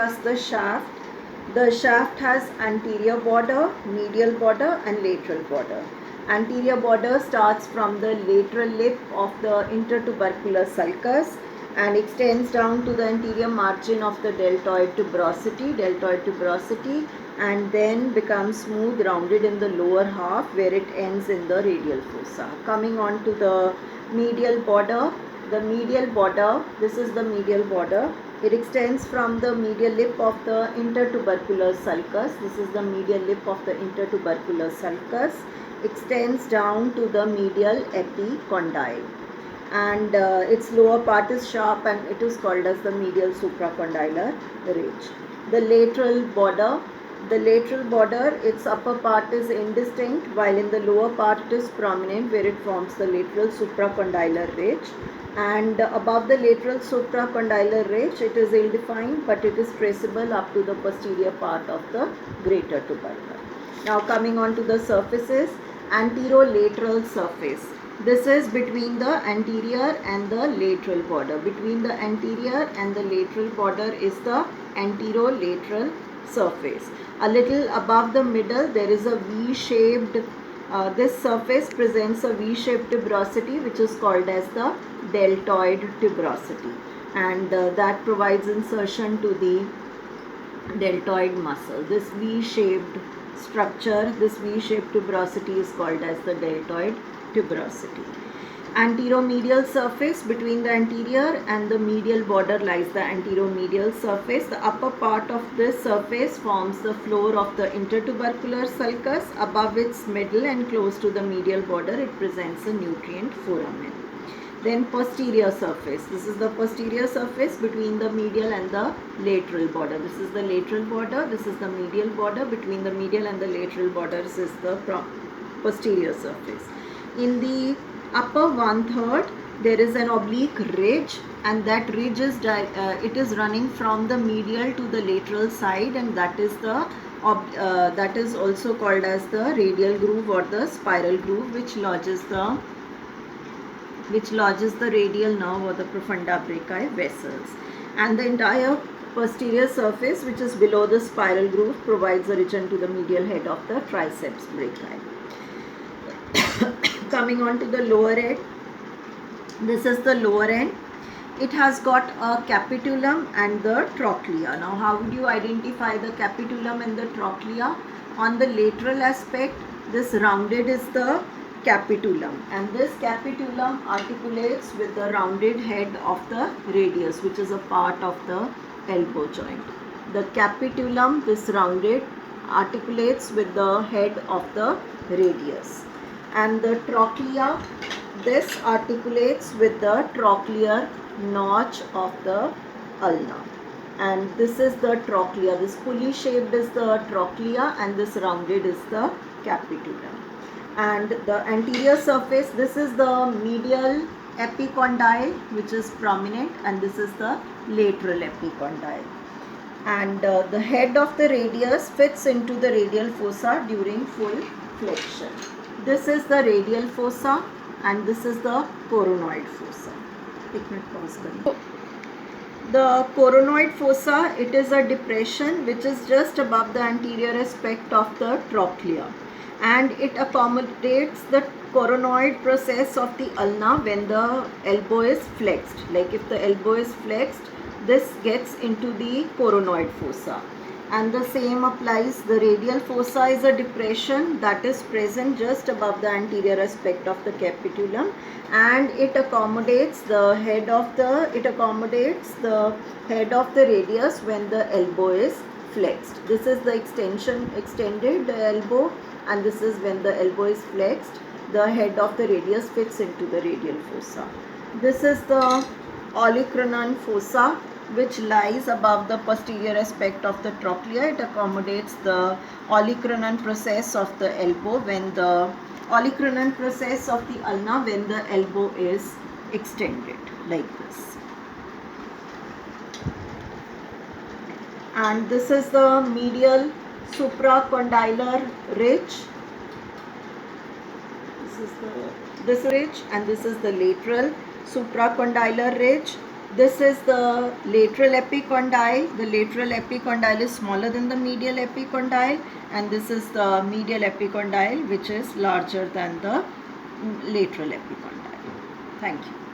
discuss the shaft. The shaft has anterior border, medial border and lateral border. Anterior border starts from the lateral lip of the intertubercular sulcus and extends down to the anterior margin of the deltoid tuberosity, and then becomes smooth rounded in the lower half where it ends in the radial fossa. Coming on to the medial border, this is the medial border. It extends from the medial lip of the intertubercular sulcus. This is the medial lip of the intertubercular sulcus. Extends down to the medial epicondyle. And its lower part is sharp and it is called as the medial supracondylar ridge. The lateral border, its upper part is indistinct, while in the lower part it is prominent where it forms the lateral supracondylar ridge. And above the lateral supracondylar ridge, it is ill-defined, but it is traceable up to the posterior part of the greater tubercle. Now coming on to the surfaces, anterolateral surface. This is between the anterior and the lateral border. Between the anterior and the lateral border is the anterolateral surface. A little above the middle, there is a V-shaped, this surface presents a V-shaped tuberosity which is called as the deltoid tuberosity, and that provides insertion to the deltoid muscle. This V-shaped structure, this V-shaped tuberosity is called as the deltoid tuberosity. Anteromedial surface, between the anterior and the medial border lies the anteromedial surface. The upper part of this surface forms the floor of the intertubercular sulcus. Above its middle and close to the medial border, it presents a nutrient foramen. Then posterior surface. This is the posterior surface between the medial and the lateral border. This is the lateral border. This is the medial border. Between the medial and the lateral borders is the posterior surface. In the upper 1/3, there is an oblique ridge, and that ridge is it is running from the medial to the lateral side, and that is the that is also called as the radial groove or the spiral groove, which lodges the radial nerve or the profunda brachii vessels. And the entire posterior surface, which is below the spiral groove, provides origin to the medial head of the triceps brachii. Coming on to the lower end, this is the lower end. It has got a capitulum and the trochlea. Now, how would you identify the capitulum and the trochlea? On the lateral aspect, this rounded is the capitulum, and this capitulum articulates with the rounded head of the radius, which is a part of the elbow joint. The capitulum, this rounded, articulates with the head of the radius. And the trochlea, this articulates with the trochlear notch of the ulna. And this is the trochlea. This pulley shaped is the trochlea, and this rounded is the capitulum. And the anterior surface, this is the medial epicondyle, which is prominent, and this is the lateral epicondyle. And the head of the radius fits into the radial fossa during full flexion. This is the radial fossa, and this is the coronoid fossa. The coronoid fossa, it is a depression which is just above the anterior aspect of the trochlea, and it accommodates the coronoid process of the ulna when the elbow is flexed. Like if the elbow is flexed, this gets into the coronoid fossa. And the same applies. The radial fossa is a depression that is present just above the anterior aspect of the capitulum, and it accommodates the head of the radius when the elbow is flexed. This is the extended elbow, and this is when the elbow is flexed. The head of the radius fits into the radial fossa. This is the olecranon fossa, which lies above the posterior aspect of the trochlea. It accommodates the olecranon process of the elbow when the olecranon process of the ulna when the elbow is extended like this. And this is the medial supracondylar ridge. This ridge, and this is the lateral supracondylar ridge. This is the lateral epicondyle. The lateral epicondyle is smaller than the medial epicondyle, and this is the medial epicondyle, which is larger than the lateral epicondyle. Thank you.